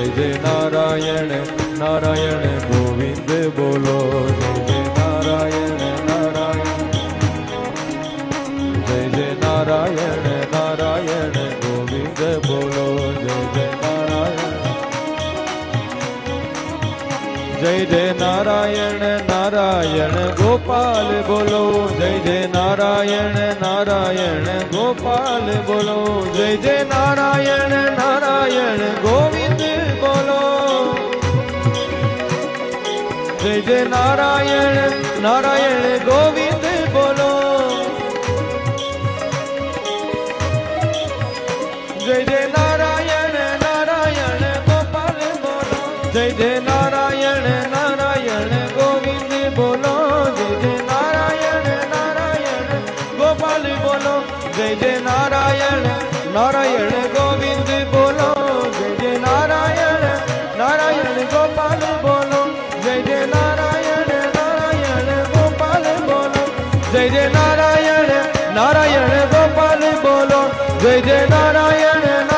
जय जय नारायण नारायण गोविंद बोलो जय जय नारायण नारायण जय जय नारायण नारायण गोविंद बोलो जय जय नारायण जय जय नारायण नारायण गोपाल बोलो जय जय नारायण नारायण गोपाल बोलो जय जय नारायण नारायण गोविंद बोलो जय जय नारायण नारायण गोविंद बोलो जय जय नारायण नारायण गोपाल बोलो जय जय नारायण नारायण गोविंद बोलो जय जय नारायण नारायण गोपाल बोलो जय जय नारायण नारायण गोविंद बोलो जय जय नारायण नारायण गोपाल बोलो जय जय नारायण नारायण गोपाल बोलो जय जय नारायण नारायण गोपाल बोलो जय जय नारायण